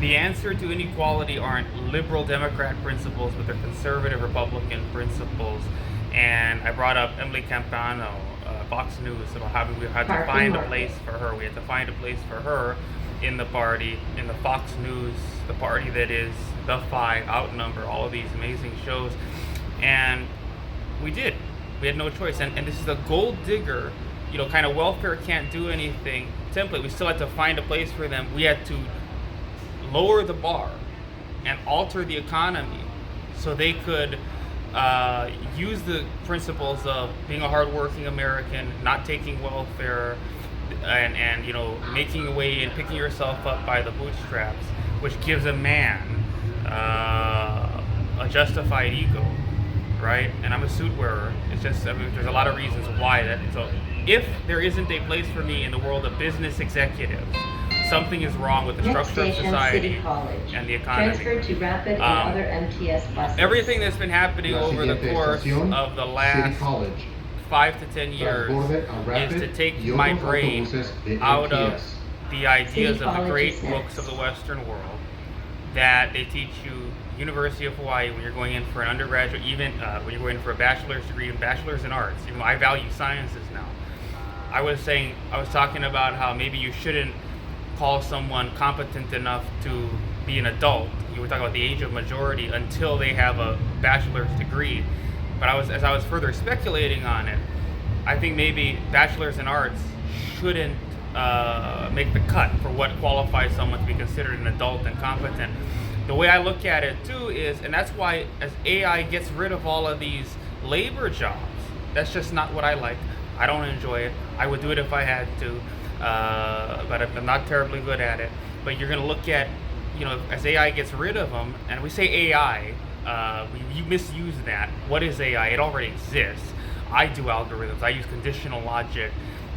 The answer to inequality aren't liberal Democrat principles, but they're conservative Republican principles. And I brought up Emily Campano, Fox News, about how we had to find a place for her. We had to find a place for her in the party, in the Fox News, the party that is The Five, Outnumber, all of these amazing shows. And we did. We had no choice. And this is a gold digger, kind of welfare can't do anything template. We still had to find a place for them. We had to lower the bar and alter the economy so they could use the principles of being a hardworking American, not taking welfare, and making a way and picking yourself up by the bootstraps, which gives a man a justified ego, right? And I'm a suit wearer. It's just, there's a lot of reasons why that. So if there isn't a place for me in the world of business executives, something is wrong with the structure of society and the economy. Transfer to rapid and other MTS buses. Everything that's been happening over the course of the last 5 to 10 years is to take my brain out of the ideas of the great books of the Western world that they teach you. University of Hawaii, when you're going in for an undergraduate, even when you're going in for a bachelor's degree and bachelor's in arts. Even though I value sciences now, I was talking about how maybe you shouldn't call someone competent enough to be an adult. You were talking about the age of majority until they have a bachelor's degree. But as I was further speculating on it, I think maybe bachelor's in arts shouldn't make the cut for what qualifies someone to be considered an adult and competent. The way I look at it too is, and that's why as AI gets rid of all of these labor jobs, that's just not what I like. I don't enjoy it. I would do it if I had to, but I'm not terribly good at it. But you're going to look at, as AI gets rid of them, and we say AI, you misuse that. What is AI? It already exists. I do algorithms. I use conditional logic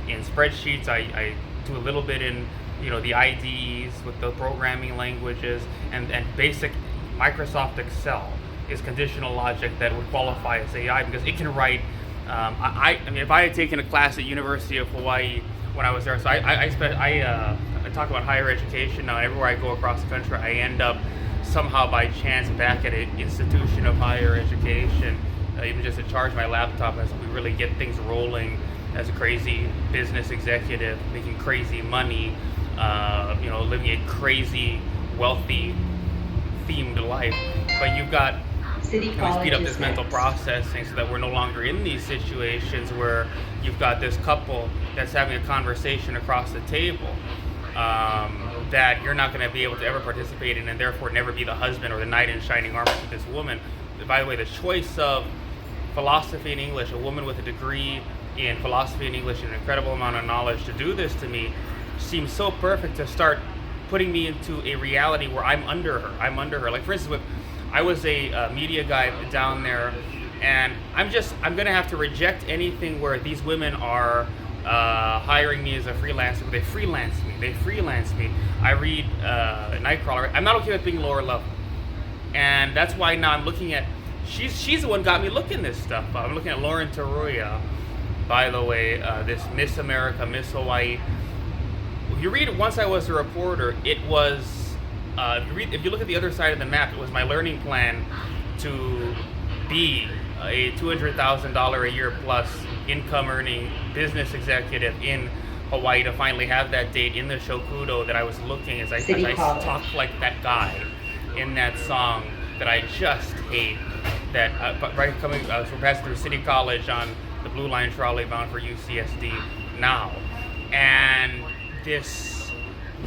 in spreadsheets. I do a little bit in the IDEs with the programming languages, and basic Microsoft Excel is conditional logic that would qualify as AI because it can write. I mean, if I had taken a class at University of Hawaii when I was there, so I talk about higher education now. Everywhere I go across the country, I end up somehow by chance back at an institution of higher education, even just to charge my laptop as we really get things rolling as a crazy business executive, making crazy money, living a crazy, wealthy, themed life. But you've got we speed up this mental processing so that we're no longer in these situations where you've got this couple that's having a conversation across the table that you're not going to be able to ever participate in, and therefore never be the husband or the knight in shining armor to this woman. By the way, the choice of philosophy and English, a woman with a degree in philosophy and English and an incredible amount of knowledge to do this to me seems so perfect to start putting me into a reality where I'm under her. Like, for instance, I was a media guy down there, and I'm going to have to reject anything where these women are hiring me as a freelancer. They freelance me. I read Nightcrawler. I'm not okay with being lower level. And that's why now I'm looking at, she's the one got me looking this stuff up. I'm looking at Lauren Taruya, by the way, this Miss America, Miss Hawaii. If you read it, Once I Was a Reporter, it was, if you look at the other side of the map, it was my learning plan to be a $200,000 a year plus income earning business executive in Hawaii, to finally have that date in the Shokudo that I was looking as I talked like that guy in that song that I just hate. That we're passing through City College on the Blue Line trolley bound for UCSD now, and this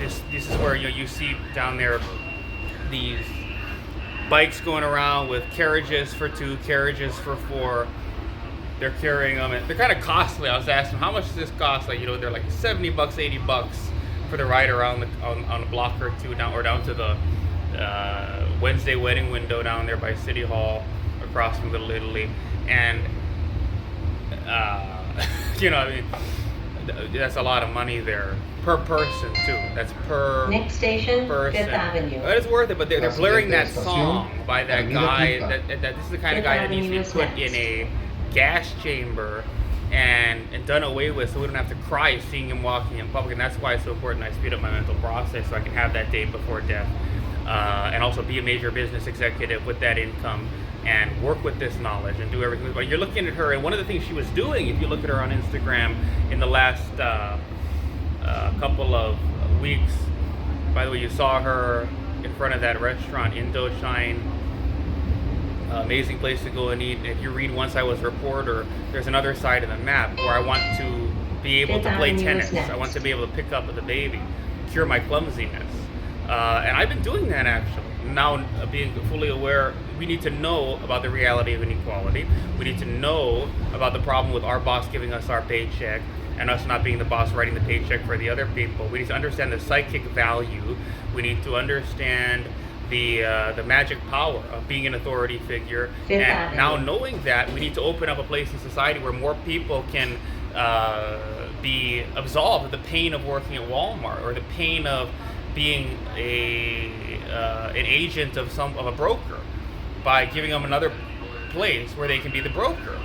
is where you see down there these bikes going around with carriages for 2, carriages for 4. They're carrying them, and they're kind of costly. I was asking, how much does this cost? Like, they're like $70, $80 for the ride around on a block or two down to the Wednesday wedding window down there by City Hall across from Little Italy, and that's a lot of money there per person too. That's per next station, person. Fifth Avenue. It's worth it, but they're blaring that song by that guy. That this is the kind of guy that needs to be put in a gas chamber and done away with, so we don't have to cry seeing him walking in public. And that's why it's so important I speed up my mental process so I can have that day before death. and also be a major business executive with that income and work with this knowledge and do everything. But you're looking at her, and one of the things she was doing, if you look at her on Instagram in the last couple of weeks, by the way, you saw her in front of that restaurant, Indochine. Amazing place to go and eat. If you read Once I Was a Reporter, there's another side of the map where I want to be able to play tennis. I want to be able to pick up the baby, cure my clumsiness. And I've been doing that actually. Now being fully aware, we need to know about the reality of inequality. We need to know about the problem with our boss giving us our paycheck and us not being the boss writing the paycheck for the other people. We need to understand the psychic value. We need to understand the magic power of being an authority figure. And now knowing that, we need to open up a place in society where more people can be absolved of the pain of working at Walmart or the pain of being an agent of a broker, by giving them another place where they can be the broker,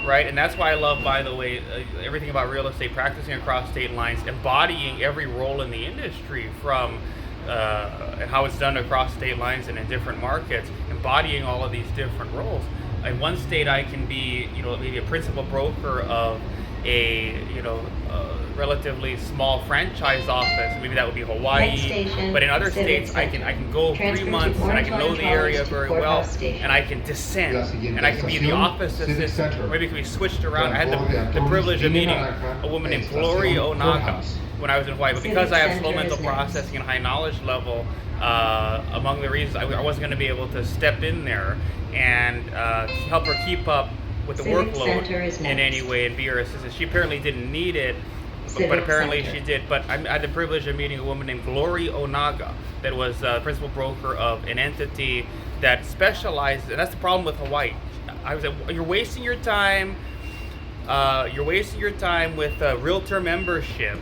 right? And that's why I love, by the way, everything about real estate, practicing across state lines, embodying every role in the industry from and how it's done across state lines and in different markets, embodying all of these different roles. In one state, I can be, maybe a principal broker of a, relatively small franchise office. Maybe that would be Hawaii. But in other states, I can go 3 months and I can know the area very well, and I can descend, and I can be the office assistant, or maybe it can be switched around. I had the privilege of meeting a woman named Gloria Onaga when I was in Hawaii, but because I have slow mental processing and high knowledge level, among the reasons I wasn't going to be able to step in there and help her keep up with the workload in any way and be her assistant. She apparently didn't need it, but apparently she did. But I had the privilege of meeting a woman named Gloria Onaga that was principal broker of an entity that specializes, and that's the problem with Hawaii. I was like, you're wasting your time. You're wasting your time with realtor membership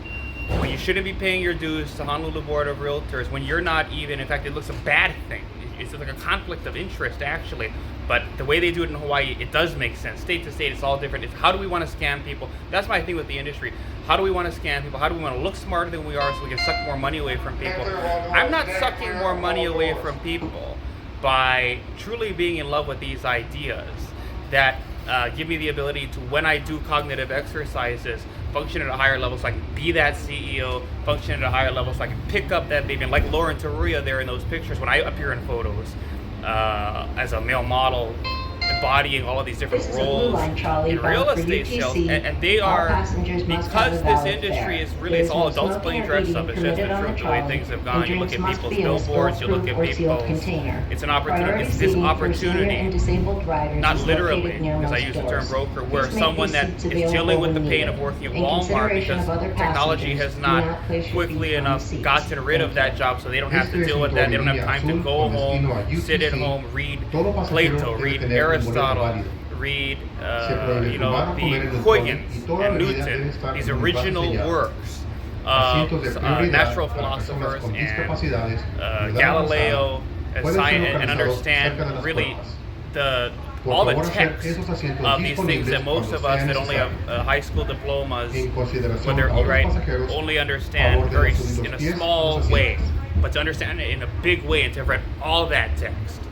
when you shouldn't be paying your dues to Honolulu Board of Realtors, when you're not even, in fact, it looks a bad thing. It's like a conflict of interest, actually. But the way they do it in Hawaii, it does make sense. State to state, it's all different. It's how do we want to scam people? That's my thing with the industry. How do we want to scam people? How do we want to look smarter than we are so we can suck more money away from people? I'm not sucking more money away from people by truly being in love with these ideas that give me the ability to, when I do cognitive exercises, function at a higher level so I can be that CEO, function at a higher level so I can pick up that baby. And like Lauren Taruya there in those pictures, when I appear in photos as a male model, embodying all of these different roles in real estate sales, and they are, because this industry is really, it's all adults playing dress up. It's just the truth, the way things have gone. You look at people's billboards, you look at people's, it's an opportunity, it's this opportunity, not literally, because I use the term broker, where someone that is dealing with the pain of working at Walmart because technology has not quickly enough gotten rid of that job, so they don't have to deal with that. They don't have time to go home, sit at home, read Plato, read Aristotle, read the Huygens and Newton, these original works of natural philosophers, and Galileo and science, and understand really all the text of these things that most of us that only have high school diplomas, whether you only understand very in a small way, but to understand it in a big way and to have read all that text.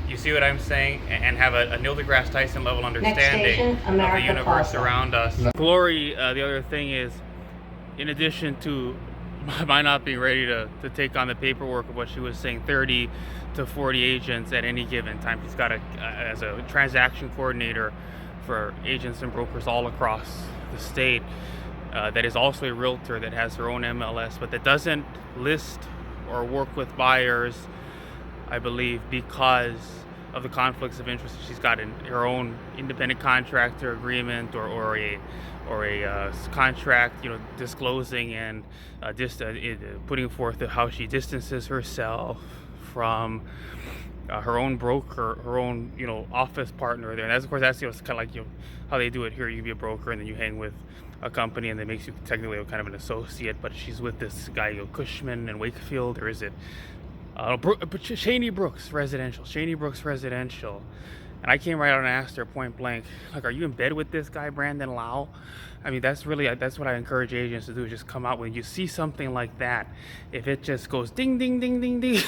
You see what I'm saying? And have a Neil deGrasse Tyson level understanding of the universe around us. Glory, the other thing is, in addition to my not being ready to take on the paperwork of what she was saying, 30 to 40 agents at any given time. She's got as a transaction coordinator for agents and brokers all across the state, that is also a realtor that has her own MLS, but that doesn't list or work with buyers, I believe, because of the conflicts of interest. She's got her own independent contractor agreement or a contract, disclosing and putting forth how she distances herself from her own broker, her own office partner there. And of course that's kind of like how they do it here. You be a broker and then you hang with a company and that makes you technically kind of an associate. But she's with this guy Cushman and Wakefield, or is it? Cheney Brooks Residential. And I came right out and asked her point blank, like, are you in bed with this guy, Brandon Lau? I mean, that's what I encourage agents to do, is just come out when you see something like that. If it just goes ding, ding, ding, ding, ding,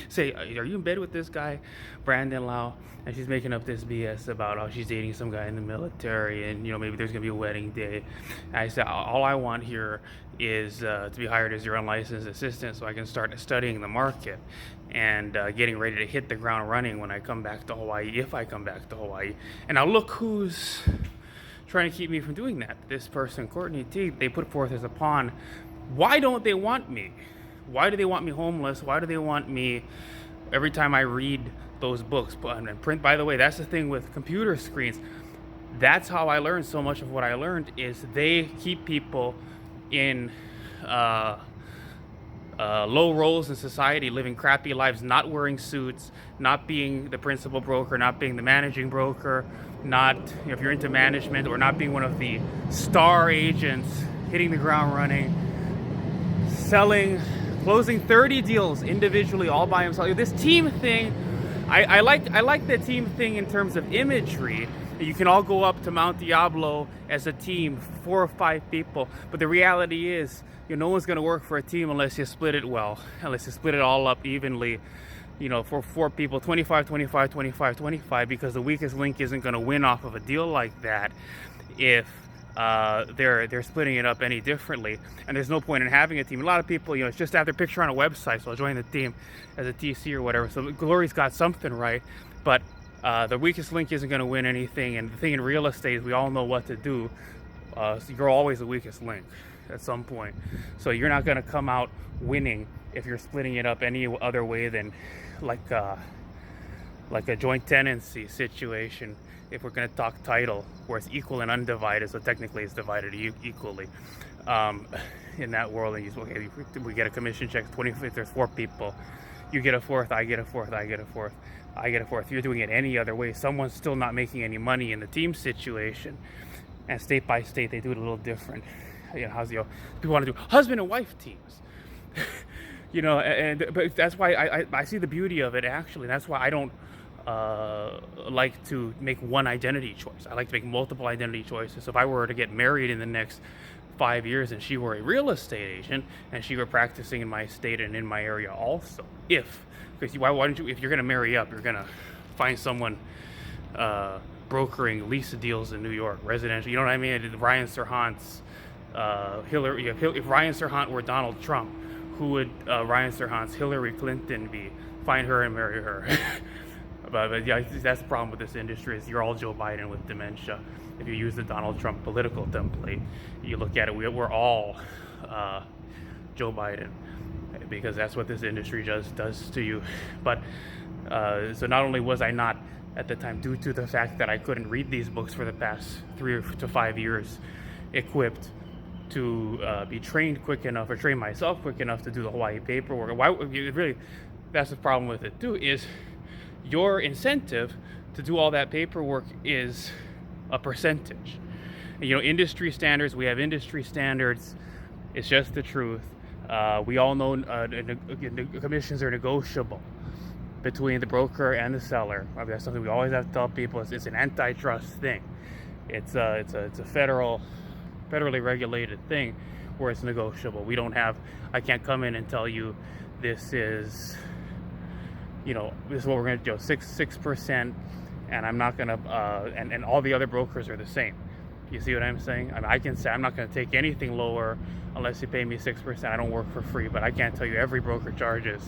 say, are you in bed with this guy, Brandon Lau? And she's making up this BS about how she's dating some guy in the military, and maybe there's gonna be a wedding day. And I said, all I want here is to be hired as your unlicensed assistant, so I can start studying the market and getting ready to hit the ground running when I come back to Hawaii, if I come back to Hawaii. And now look who's trying to keep me from doing that. This person, Courtney Teague, they put forth as a pawn. Why don't they want me? Why do they want me homeless? Why do they want me every time I read those books? And print, by the way, that's the thing with computer screens. That's how I learned so much of what I learned, is they keep people in low roles in society, living crappy lives, not wearing suits, not being the principal broker, not being the managing broker, not, if you're into management, or not being one of the star agents, hitting the ground running, closing 30 deals individually all by himself. This team thing, I like the team thing in terms of imagery. You can all go up to Mount Diablo as a team, 4 or 5 people, but the reality is, no one's going to work for a team unless you split it well, unless you split it all up evenly, for 4 people, 25, 25, 25, 25, because the weakest link isn't going to win off of a deal like that if they're splitting it up any differently. And there's no point in having a team. A lot of people, it's just to have their picture on a website, so I'll join the team as a TC or whatever. So Glory's got something right, but the weakest link isn't going to win anything. And the thing in real estate is we all know what to do. So you're always the weakest link at some point. So you're not going to come out winning if you're splitting it up any other way than like a joint tenancy situation. If we're going to talk title, where it's equal and undivided, so technically it's divided equally in that world. And we get a commission check, 20, if there's 4 people, you get a fourth, I get a fourth, I get a fourth, I get a fourth. You're doing it any other way, someone's still not making any money in the team situation. And state by state, they do it a little different. People want to do husband and wife teams. But that's why I see the beauty of it, actually. That's why I don't like to make one identity choice. I like to make multiple identity choices. So if I were to get married in the next 5 years and she were a real estate agent and she were practicing in my state and in my area also, because why don't you, if you're going to marry up, you're going to find someone brokering lease deals in New York, residential, you know what I mean? Ryan Serhant's Hillary. If Ryan Serhant were Donald Trump, who would Ryan Serhant's Hillary Clinton be? Find her and marry her. but yeah, that's the problem with this industry, is you're all Joe Biden with dementia. If you use the Donald Trump political template, you look at it, we're all Joe Biden, because that's what this industry does to you. But so not only was I not at the time, due to the fact that I couldn't read these books for the past 3 to 5 years, equipped to be trained quick enough, or train myself quick enough to do the Hawaii paperwork. That's the problem with it too, is your incentive to do all that paperwork is a percentage. Industry standards, we have industry standards. It's just the truth. We all know commissions are negotiable between the broker and the seller. I mean, that's something we always have to tell people. It's an antitrust thing. It's a federally regulated thing where it's negotiable. I can't come in and tell you this is what we're going to do, 6%, and I'm not going to, and all the other brokers are the same. You see what I'm saying? I mean, I can say I'm not going to take anything lower unless you pay me 6%. I don't work for free, but I can't tell you every broker charges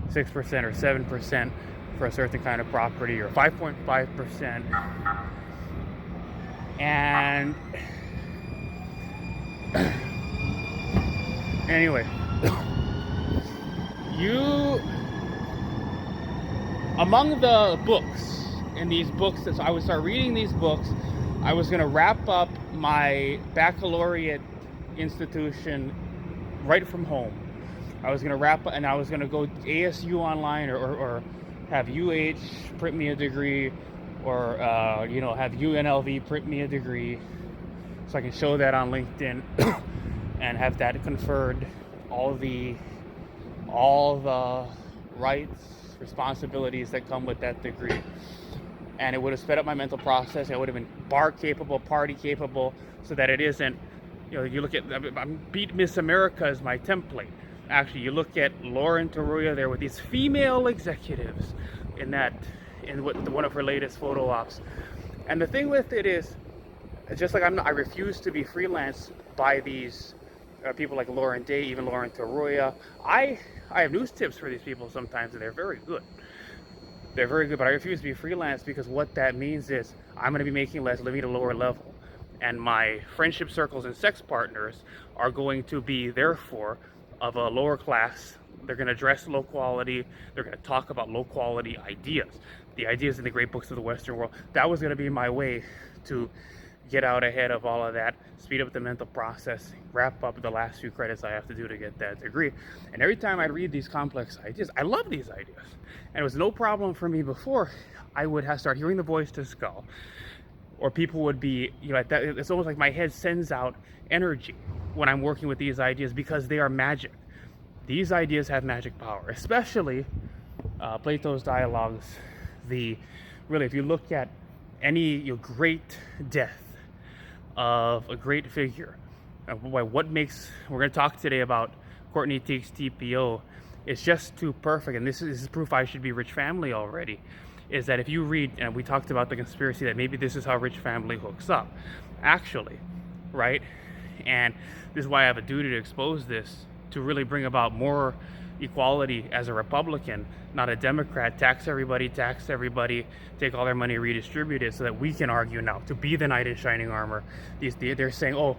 6% or 7% for a certain kind of property, or 5.5%. And anyway, among the books in these books, as I would start reading these books, I was going to wrap up my baccalaureate institution right from home. I was going to wrap up, and I was going to go ASU online, or have UH print me a degree, or have UNLV print me a degree, so I can show that on LinkedIn and have that conferred all the rights, responsibilities that come with that degree. and it would have sped up my mental process. I would have been bar capable, party capable, so that it isn't, you look at, Beat Miss America as my template. Actually, you look at Lauren Taruya there with these female executives in one of her latest photo ops. And the thing with it is, just like I refuse to be freelanced by these people like Lauren Day, even Lauren Taruya. I have news tips for these people sometimes, and they're very good. They're very good, but I refuse to be freelance because what that means is I'm going to be making less, living at a lower level. And my friendship circles and sex partners are going to be, therefore, of a lower class. They're going to dress low quality. They're going to talk about low quality ideas. The ideas in the great books of the Western world. That was going to be my way to get out ahead of all of that, speed up the mental process, wrap up the last few credits I have to do to get that degree. And every time I read these complex ideas, I love these ideas. And it was no problem for me before. I would start hearing the voice to skull, or people would be, it's almost like my head sends out energy when I'm working with these ideas because they are magic. These ideas have magic power, especially Plato's dialogues. Really, if you look at any great death of a great figure, we're going to talk today about Courtney Teague's TPO. It's just too perfect, and this is proof I should be rich family already, is that if you read, and we talked about the conspiracy that maybe this is how rich family hooks up, actually, right? And this is why I have a duty to expose this, to really bring about more equality as a Republican, not a Democrat. Tax everybody, take all their money, redistribute it, so that we can argue now to be the knight in shining armor. They're saying, oh,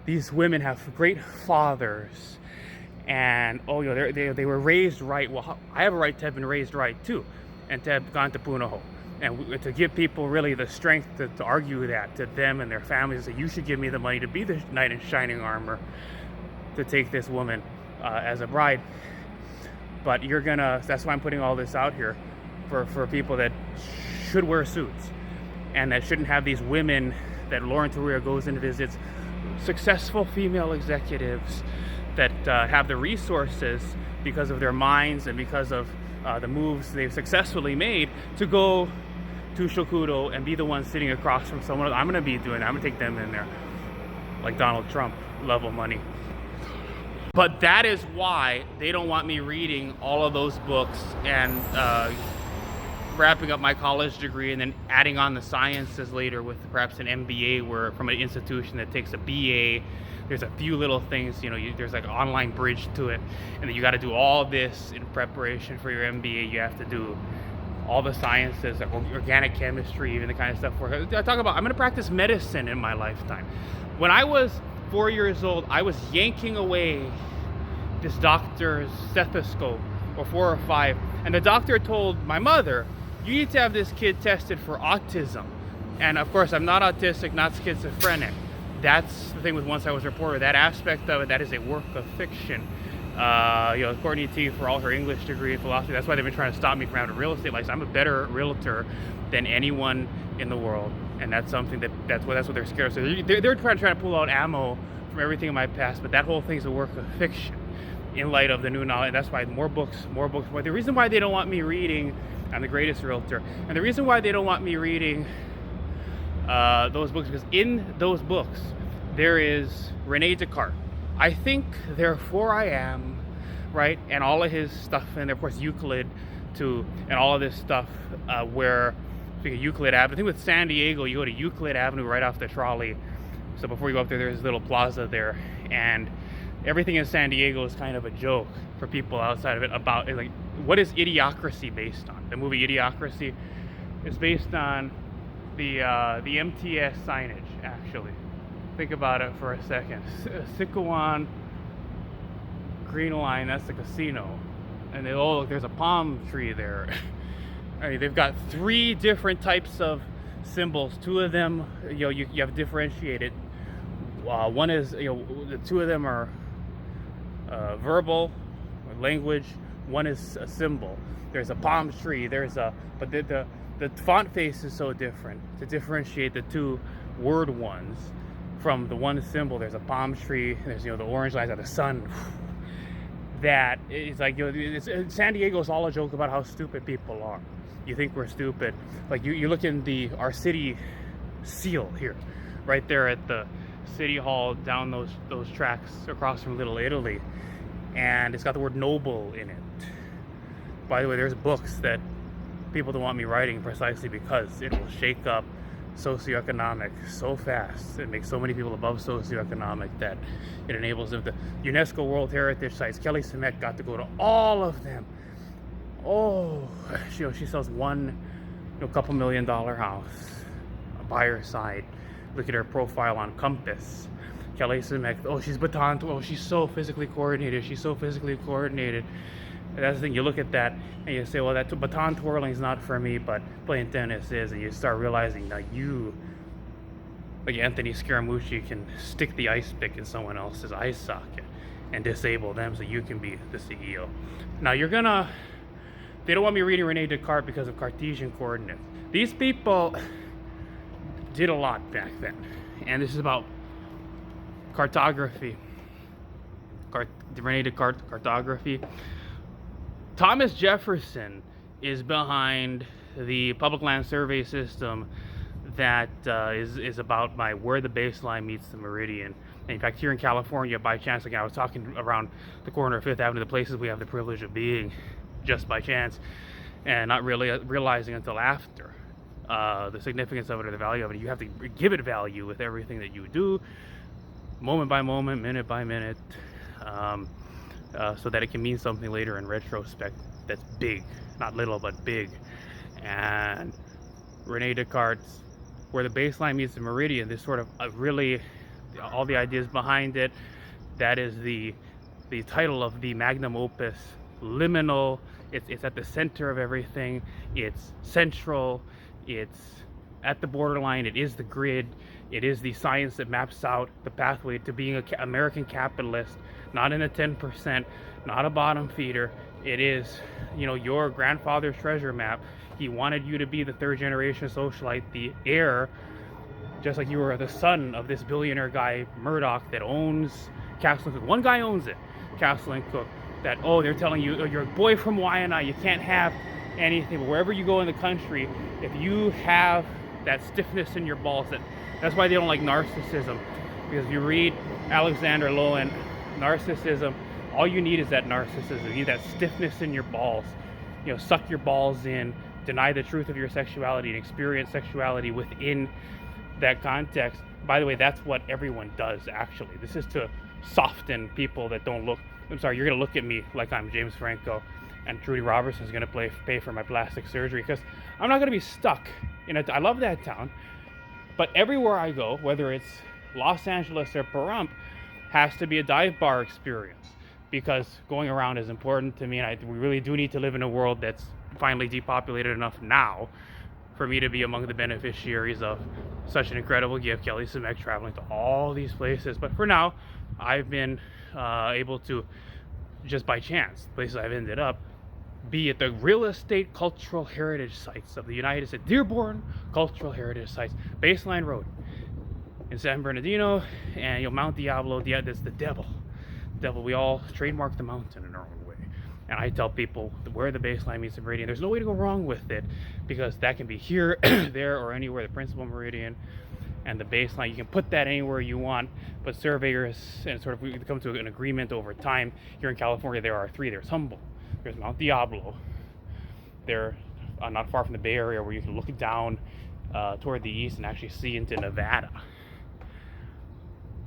these women have great fathers, and they were raised right. Well, I have a right to have been raised right too, and to have gone to Punahou, and to give people really the strength to argue that to them and their families, that you should give me the money to be the knight in shining armor, to take this woman as a bride. But that's why I'm putting all this out here for people that should wear suits and that shouldn't have these women that Lauren Taruya goes and visits, successful female executives that have the resources because of their minds and because of the moves they've successfully made to go to Shokudo and be the one sitting across from someone. I'm going to take them in there like Donald Trump level money. But that is why they don't want me reading all of those books and wrapping up my college degree and then adding on the sciences later with perhaps an MBA where from an institution that takes a BA. There's a few little things, there's like an online bridge to it. And then you got to do all this in preparation for your MBA. You have to do all the sciences, like organic chemistry, even the kind of stuff I'm going to practice medicine in my lifetime. When I was 4 years old, I was yanking away this doctor's stethoscope, or 4 or 5, and the doctor told my mother, you need to have this kid tested for autism. And of course, I'm not autistic, not schizophrenic. That's the thing with Once I Was a Reporter. That aspect of it, that is a work of fiction. Courtney Teague, for all her English degree and philosophy, that's why they've been trying to stop me from having a real estate license. I'm a better realtor than anyone in the world, and that's something that's what they're scared of. So they're trying to pull out ammo from everything in my past, but that whole thing's a work of fiction in light of the new knowledge. That's why more books. The reason why they don't want me reading I'm the Greatest Realtor, and the reason why they don't want me reading those books, because in those books there is Rene Descartes. I think, therefore I am, right? And all of his stuff, and of course Euclid too, and all of this stuff where Euclid Avenue. I think with San Diego, you go to Euclid Avenue right off the trolley. So before you go up there, there's a little plaza there, and everything in San Diego is kind of a joke for people outside of it about, like, what is Idiocracy based on? The movie Idiocracy is based on the MTS signage, actually. Think about it for a second. Sycuan Green Line, that's the casino. And look, there's a palm tree there. I mean, they've got 3 different types of symbols. 2 of them, you have differentiated. One is, the 2 of them are verbal or language. One is a symbol. There's a palm tree. But the font face is so different to differentiate the 2 word ones from the one symbol. There's a palm tree. There's the orange lines of the sun. that it's like, you know, San Diego's all a joke about how stupid people are. You think we're stupid. Like you look in our city seal here, right there at the city hall, down those tracks across from Little Italy, and it's got the word noble in it. By the way, there's books that people don't want me writing precisely because it will shake up socioeconomic so fast. It makes so many people above socioeconomic that it enables them to UNESCO World Heritage Sites. Kelly Semet got to go to all of them. Oh, she sells one, couple $1 million house by her side. Look at her profile on Compass. Kelly Semet, oh, she's baton, oh, she's so physically coordinated. She's so physically coordinated. And that's the thing, you look at that and you say, well, that baton twirling is not for me, but playing tennis is. And you start realizing that you, like Anthony Scaramucci, can stick the ice pick in someone else's eye socket and disable them so you can be the CEO. Now they don't want me reading Rene Descartes because of Cartesian coordinates. These people did a lot back then. And this is about cartography. Rene Descartes, cartography. Thomas Jefferson is behind the public land survey system that is about where the baseline meets the meridian. And in fact, here in California, by chance, again, I was talking around the corner of Fifth Avenue, the places we have the privilege of being just by chance, and not really realizing until after the significance of it or the value of it. You have to give it value with everything that you do, moment by moment, minute by minute, so that it can mean something later in retrospect that's big, not little, but big. And Rene Descartes, where the baseline meets the meridian, this sort of really, all the ideas behind it, that is the title of the magnum opus, liminal. It's at the center of everything. It's central. It's at the borderline. It is the grid. It is the science that maps out the pathway to being an American capitalist, not in the 10%, not a bottom feeder. It is, your grandfather's treasure map. He wanted you to be the third generation socialite, the heir, just like you were the son of this billionaire guy, Murdoch, that owns Castle and Cook. One guy owns it, Castle and Cook. That, they're telling you, you're a boy from Waianae, you can't have anything. But wherever you go in the country, if you have that stiffness in your balls, that's why they don't like narcissism. Because if you read Alexander Lowen, narcissism, all you need is that narcissism. You need that stiffness in your balls. Suck your balls in, deny the truth of your sexuality, and experience sexuality within that context. By the way, that's what everyone does, actually. This is to soften people that don't look. I'm sorry, you're going to look at me like I'm James Franco, and Trudy Robertson's going to pay for my plastic surgery, because I'm not going to be stuck in it. I love that town, but everywhere I go, whether it's Los Angeles or Pahrump, has to be a dive bar experience, because going around is important to me, and we really do need to live in a world that's finally depopulated enough now for me to be among the beneficiaries of such an incredible gift, Kelly Semek, traveling to all these places. But for now, I've been able to, just by chance, places I've ended up, be at the real estate cultural heritage sites of the United States. Dearborn Cultural Heritage Sites, Baseline Road in San Bernardino, and Mount Diablo. That's the devil. We all trademark the mountain in our own way. And I tell people where the baseline meets the meridian. There's no way to go wrong with it, because that can be here, there, or anywhere. The principal meridian and the baseline, you can put that anywhere you want. But surveyors, and sort of we come to an agreement over time. Here in California, there are three. There's Humboldt, there's Mount Diablo. They're not far from the Bay Area, where you can look down toward the east and actually see into Nevada.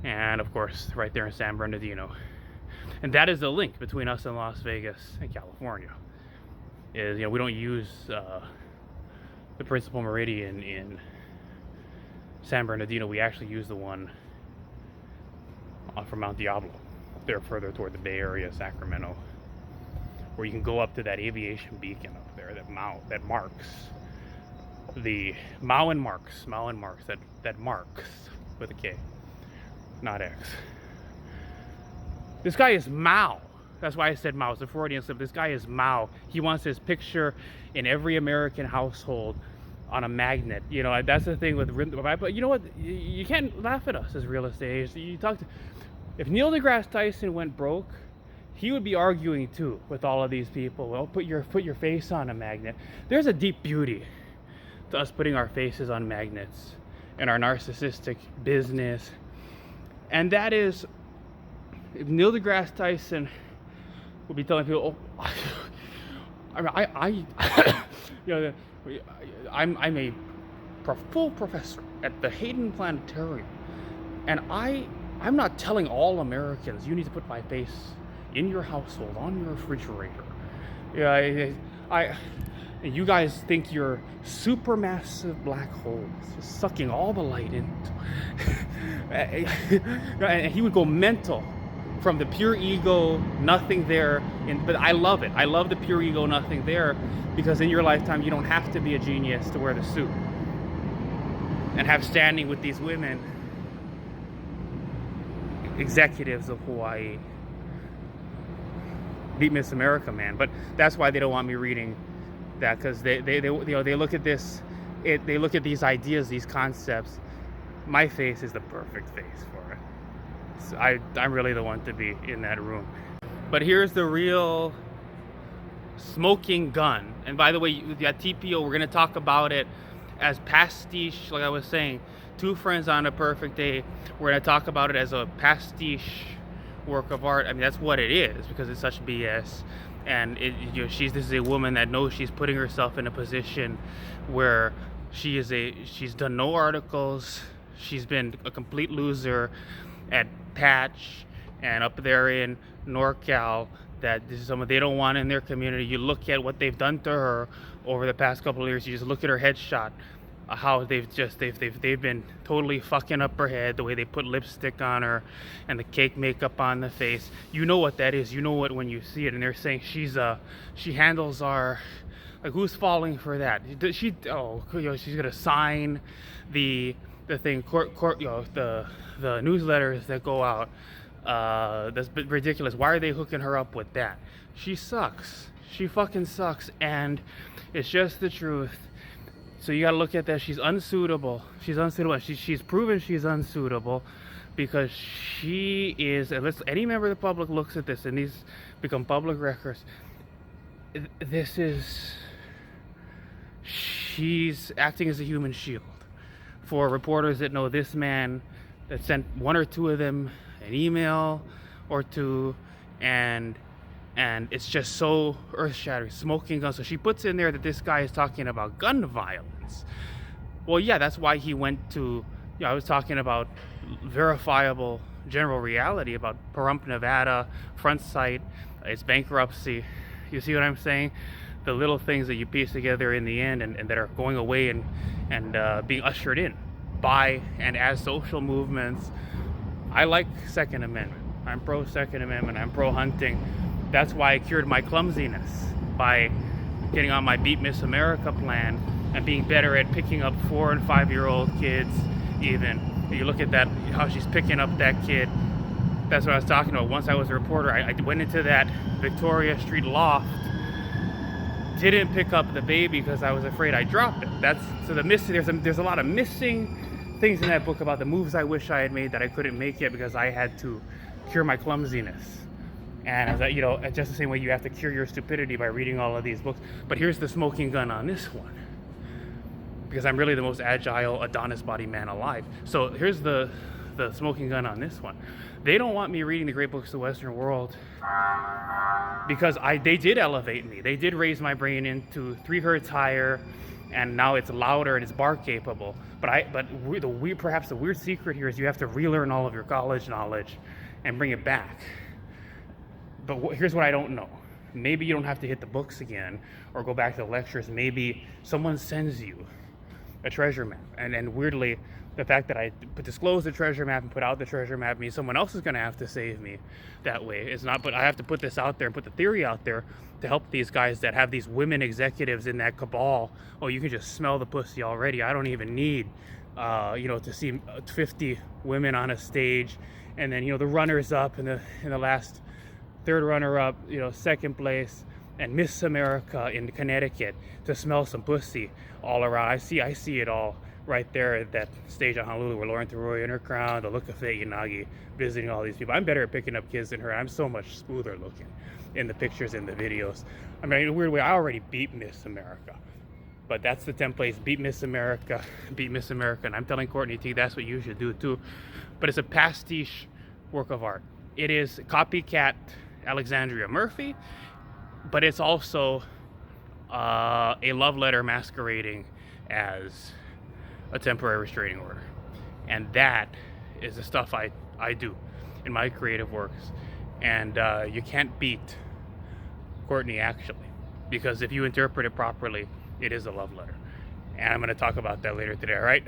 And of course, right there in San Bernardino. And that is the link between us and Las Vegas and California. Is, we don't use the principal meridian in San Bernardino. We actually use the one from Mount Diablo. They're further toward the Bay Area, Sacramento, where you can go up to that aviation beacon up there that marks the Mao and Marx, that marks with a K, not X. This guy is Mao. That's why I said Mao. It's a Freudian slip. This guy is Mao. He wants his picture in every American household on a magnet. That's the thing with, but you know what? You can't laugh at us as real estate agents. If Neil deGrasse Tyson went broke, he would be arguing too with all of these people. Well, put your face on a magnet. There's a deep beauty to us putting our faces on magnets in our narcissistic business, and that is, if Neil deGrasse Tyson would be telling people, "Oh, I'm a full professor at the Hayden Planetarium, and I'm not telling all Americans you need to put my face in your household on your refrigerator. Yeah, you guys think you're supermassive black holes, just sucking all the light into." And he would go mental from the pure ego, nothing there. But I love it. I love the pure ego, nothing there, because in your lifetime you don't have to be a genius to wear the suit and have standing with these women, executives of Hawaii. Beat Miss America, man. But that's why they don't want me reading that, because they look at this, they look at these ideas, these concepts. My face is the perfect face for it. So I'm really the one to be in that room. But here's the real smoking gun. And by the way, at TPO, we're gonna talk about it as pastiche, like I was saying. Two friends on a perfect day. We're gonna talk about it as a pastiche work of art. I mean, that's what it is, because it's such BS. And this is a woman that knows she's putting herself in a position where she's done no articles. She's been a complete loser at Patch and up there in NorCal. That this is someone they don't want in their community. You look at what they've done to her over the past couple of years. You just look at her headshot, how they've been totally fucking up her head, the way they put lipstick on her and the cake makeup on the face. You know what that is. You know what when you see it. And they're saying she handles our, like, who's falling for that? She's gonna sign the thing, the newsletters that go out. That's ridiculous. Why are they hooking her up with that? She sucks. She fucking sucks, and it's just the truth. So you gotta look at that. She's unsuitable. She's unsuitable. She's proven she's unsuitable, because she is, unless any member of the public looks at this and these become public records, she's acting as a human shield for reporters that know this man, that sent one or two of them an email or two, and it's just so earth-shattering. Smoking guns. So she puts in there that this guy is talking about gun violence. Well, yeah, that's why he went to, I was talking about verifiable general reality about Pahrump, Nevada, front site, its bankruptcy. You see what I'm saying? The little things that you piece together in the end, and that are going away and being ushered in by and as social movements. I like Second Amendment. I'm pro Second Amendment. I'm pro hunting. That's why I cured my clumsiness by getting on my Beat Miss America plan and being better at picking up 4 and 5-year-old kids. Even you look at that, how she's picking up that kid. That's what I was talking about. Once I was a reporter, I went into that Victoria Street loft, didn't pick up the baby because I was afraid I'd drop it. That's so the missing. There's a lot of missing things in that book about the moves I wish I had made that I couldn't make yet because I had to cure my clumsiness. And just the same way you have to cure your stupidity by reading all of these books. But here's the smoking gun on this one, because I'm really the most agile Adonis body man alive. So here's the smoking gun on this one. They don't want me reading the great books of the Western world because they did elevate me. They did raise my brain into 3 hertz higher, and now it's louder and it's bar capable. Perhaps the weird secret here is you have to relearn all of your college knowledge and bring it back. But here's what I don't know. Maybe you don't have to hit the books again or go back to the lectures. Maybe someone sends you a treasure map. And weirdly, the fact that I disclose the treasure map and put out the treasure map means someone else is going to have to save me that way. It's not, but I have to put this out there and put the theory out there to help these guys that have these women executives in that cabal. Oh, you can just smell the pussy already. I don't even need, to see 50 women on a stage. And then, the runners up in the last third runner-up, second place, and Miss America in Connecticut to smell some pussy all around. I see it all right there at that stage on Honolulu where Lauren Roy in her crown, the look of Faye Yanagi visiting all these people. I'm better at picking up kids than her. I'm so much smoother looking in the pictures and the videos. I mean, in a weird way, I already beat Miss America. But that's the template, beat Miss America, and I'm telling Courtney Teague that's what you should do too. But it's a pastiche work of art. It is copycat Alexandria Murphy, but it's also a love letter masquerading as a temporary restraining order. And that is the stuff I do in my creative works. And you can't beat Courtney, actually, because if you interpret it properly, it is a love letter. And I'm going to talk about that later today, all right?